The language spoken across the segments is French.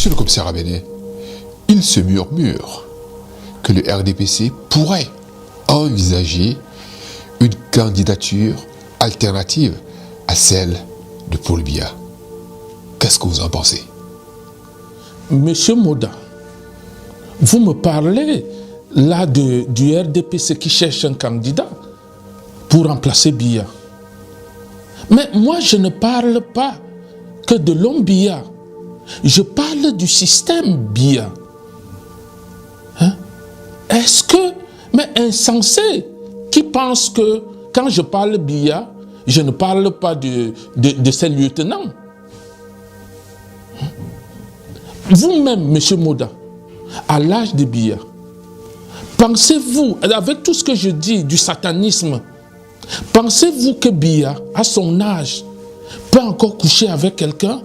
Monsieur le commissaire Abéné, il se murmure que le RDPC pourrait envisager une candidature alternative à celle de Paul Biya. Qu'est-ce que vous en pensez? Monsieur Moda, vous me parlez là du RDPC qui cherche un candidat pour remplacer Biya. Mais moi, je ne parle pas que de l'homme Biya. Je parle du système Biya. Hein? Est-ce que, mais insensé, qui pense que quand je parle Biya, je ne parle pas de ces lieutenants. Vous-même, monsieur Moda, à l'âge de Biya, pensez-vous, avec tout ce que je dis du satanisme, pensez-vous que Biya, à son âge, peut encore coucher avec quelqu'un?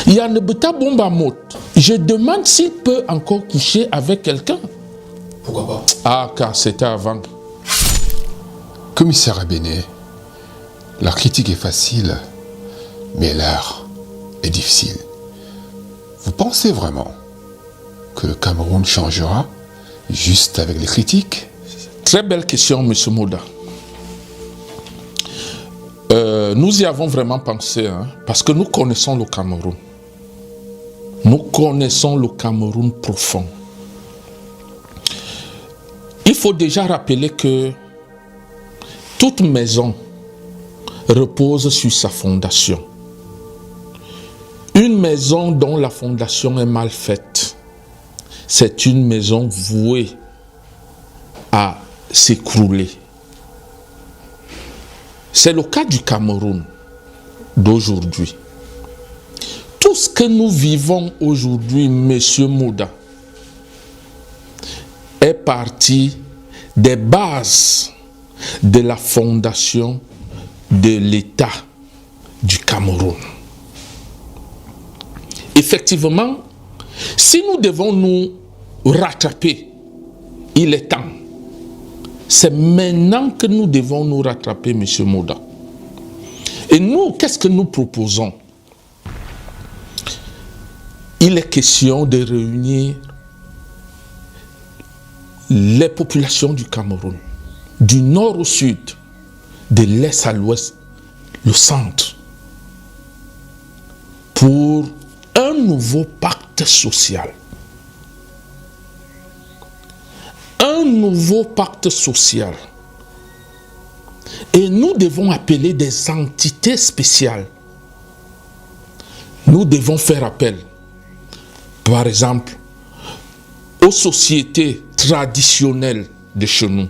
Il y a Nebuta Bombamot. Je demande s'il peut encore coucher avec quelqu'un. Pourquoi pas? Ah, car c'était avant. Commissaire Abéné, la critique est facile, mais l'art est difficile. Vous pensez vraiment que le Cameroun changera juste avec les critiques? Très belle question, monsieur Moda. Nous y avons vraiment pensé, hein, parce que nous connaissons le Cameroun. Nous connaissons le Cameroun profond. Il faut déjà rappeler que toute maison repose sur sa fondation. Une maison dont la fondation est mal faite, c'est une maison vouée à s'écrouler. C'est le cas du Cameroun d'aujourd'hui. Tout ce que nous vivons aujourd'hui, monsieur Moda, est parti des bases de la fondation de l'État du Cameroun. Effectivement, si nous devons nous rattraper, il est temps. C'est maintenant que nous devons nous rattraper, monsieur Moda. Et nous, qu'est-ce que nous proposons? Il est question de réunir les populations du Cameroun, du nord au sud, de l'est à l'ouest, le centre, pour un nouveau pacte social. Un nouveau pacte social. Et nous devons appeler des entités spéciales. Nous devons faire appel, par exemple, aux sociétés traditionnelles de chez nous.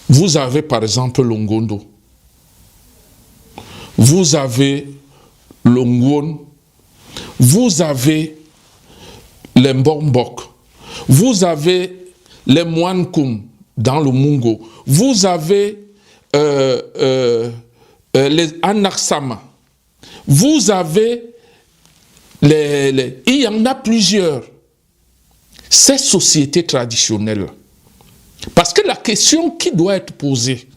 Vous avez par exemple l'Ongondo. Vous avez l'Ongon. Vous avez les Mbombok. Vous avez les Mwankum dans le Mungo. Vous avez les Anaksama. Vous avez il y en a plusieurs. Ces sociétés traditionnelles. Parce que la question qui doit être posée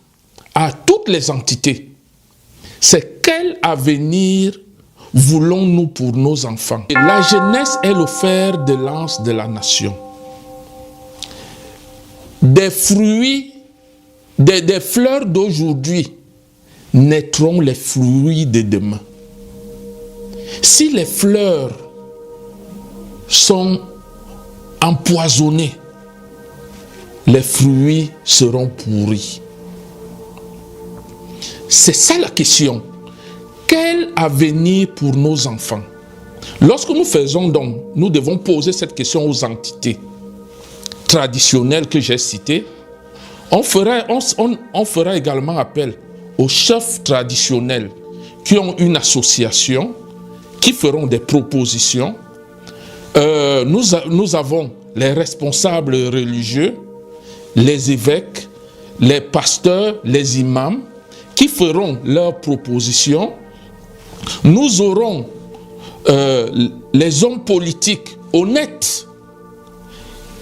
à toutes les entités, c'est quel avenir voulons-nous pour nos enfants? La jeunesse est le fer de lance de la nation. Des fruits, des fleurs d'aujourd'hui naîtront les fruits de demain. Si les fleurs sont empoisonnées, les fruits seront pourris. C'est ça la question. Quel avenir pour nos enfants? Lorsque nous faisons donc, nous devons poser cette question aux entités traditionnelles que j'ai citées. On fera également appel aux chefs traditionnels qui ont une association, qui feront des propositions. Nous avons les responsables religieux, les évêques, les pasteurs, les imams, qui feront leurs propositions. Nous aurons les hommes politiques honnêtes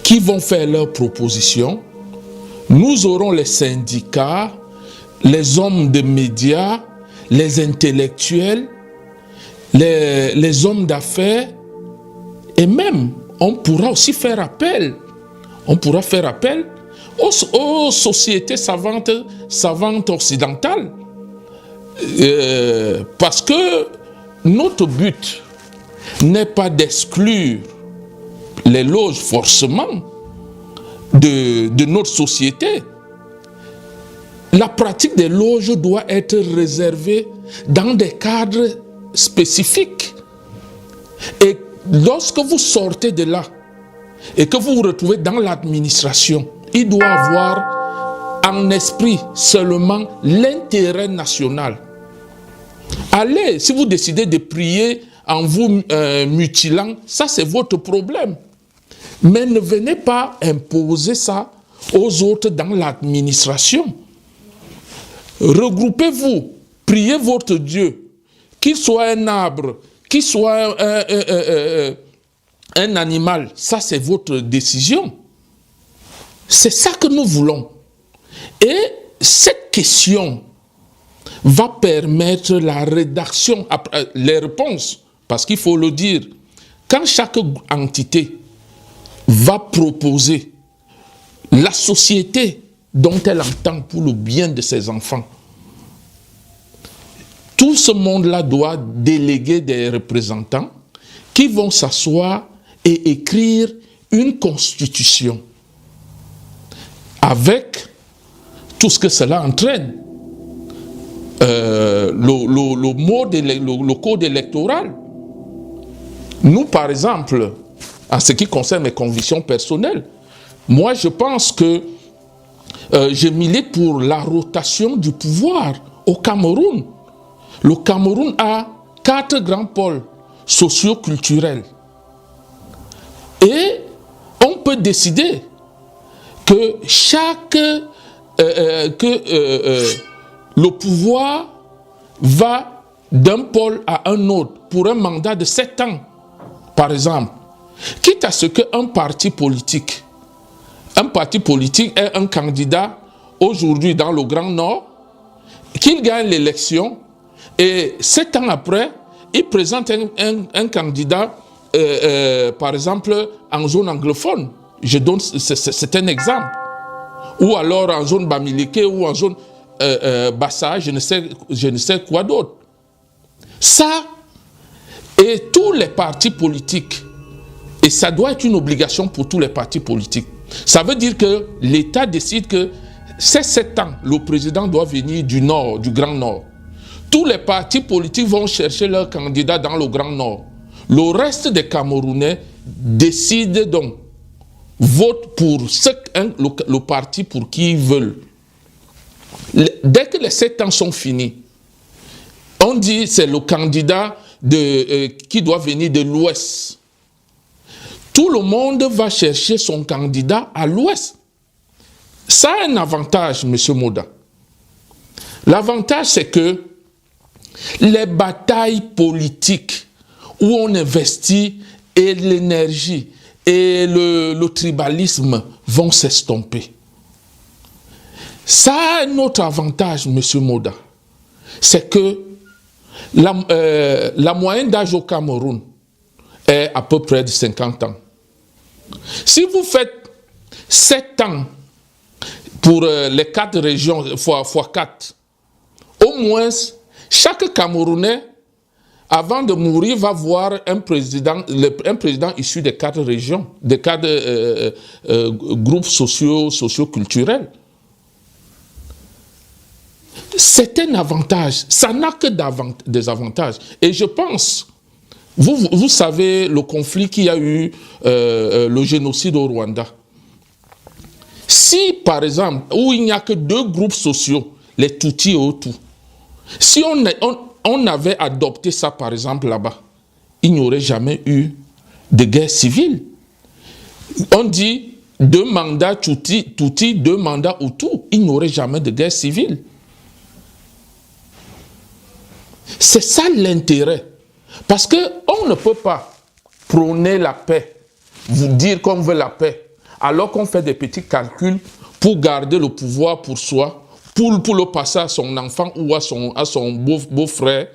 qui vont faire leurs propositions. Nous aurons les syndicats, les hommes de médias, les intellectuels, les hommes d'affaires, et même on pourra aussi faire appel. On pourra faire appel aux sociétés savantes occidentales. Parce que notre but n'est pas d'exclure les loges forcément de notre société. La pratique des loges doit être réservée dans des cadres spécifiques. Et lorsque vous sortez de là et que vous vous retrouvez dans l'administration, il doit avoir en esprit seulement l'intérêt national. Allez, si vous décidez de prier en vous mutilant, ça c'est votre problème. Mais ne venez pas imposer ça aux autres dans l'administration. Regroupez-vous, priez votre Dieu, qu'il soit un arbre, qu'il soit un animal, ça c'est votre décision. C'est ça que nous voulons. Et cette question va permettre la rédaction, les réponses, parce qu'il faut le dire, quand chaque entité va proposer la société dont elle entend pour le bien de ses enfants, tout ce monde-là doit déléguer des représentants qui vont s'asseoir et écrire une constitution avec tout ce que cela entraîne. Le code électoral. Nous, par exemple, en ce qui concerne mes convictions personnelles, moi je pense que je milite pour la rotation du pouvoir au Cameroun. Le Cameroun a 4 grands pôles socio-culturels. Et on peut décider que le pouvoir va d'un pôle à un autre pour un mandat de 7 ans, par exemple. Quitte à ce qu'un parti politique ait un candidat aujourd'hui dans le Grand Nord, qu'il gagne l'élection, et 7 ans après, il présente un candidat, par exemple, en zone anglophone. C'est un exemple. Ou alors en zone Bamileke, ou en zone Bassa, je ne sais quoi d'autre. Ça, et tous les partis politiques, et ça doit être une obligation pour tous les partis politiques. Ça veut dire que l'État décide que ces 7 ans, le président doit venir du Nord, du Grand Nord. Tous les partis politiques vont chercher leur candidat dans le Grand Nord. Le reste des Camerounais décident donc, votent pour le parti pour qui ils veulent. Dès que les 7 ans sont finis, on dit c'est le candidat qui doit venir de l'Ouest. Tout le monde va chercher son candidat à l'Ouest. Ça a un avantage, M. Moda. L'avantage, c'est que les batailles politiques où on investit et l'énergie et le tribalisme vont s'estomper. Ça a un autre avantage, M. Moda. C'est que la moyenne d'âge au Cameroun est à peu près de 50 ans. Si vous faites 7 ans pour les 4 régions, fois 4, au moins, chaque Camerounais, avant de mourir, va voir un président issu des 4 régions, des 4 groupes socio-culturels. C'est un avantage. Ça n'a que des avantages. Et je pense, vous savez le conflit qu'il y a eu, le génocide au Rwanda. Si, par exemple, où il n'y a que 2 groupes sociaux, les Tutsis et Hutus, si on avait adopté ça, par exemple, là-bas, il n'y aurait jamais eu de guerre civile. On dit 2 mandats Tutsis, 2 mandats Hutus, il n'y aurait jamais de guerre civile. C'est ça l'intérêt. Parce qu'on ne peut pas prôner la paix, vous dire qu'on veut la paix, alors qu'on fait des petits calculs pour garder le pouvoir pour soi, pour le passer à son enfant ou à son beau-frère.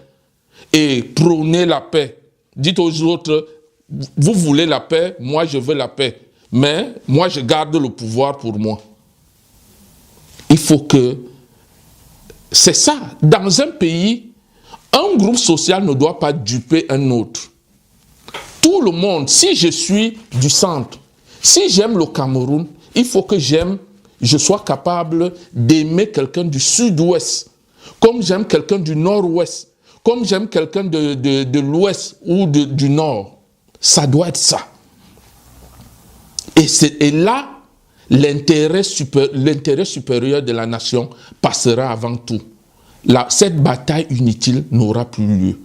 et prônez la paix. Dites aux autres, vous voulez la paix, moi je veux la paix. Mais moi je garde le pouvoir pour moi. Il faut que... C'est ça. Dans un pays, un groupe social ne doit pas duper un autre. Tout le monde, si je suis du centre, si j'aime le Cameroun, il faut que je sois capable d'aimer quelqu'un du sud-ouest, comme j'aime quelqu'un du nord-ouest, comme j'aime quelqu'un de l'ouest ou du nord. Ça doit être ça. Et là, l'intérêt supérieur de la nation passera avant tout. Cette bataille inutile n'aura plus lieu.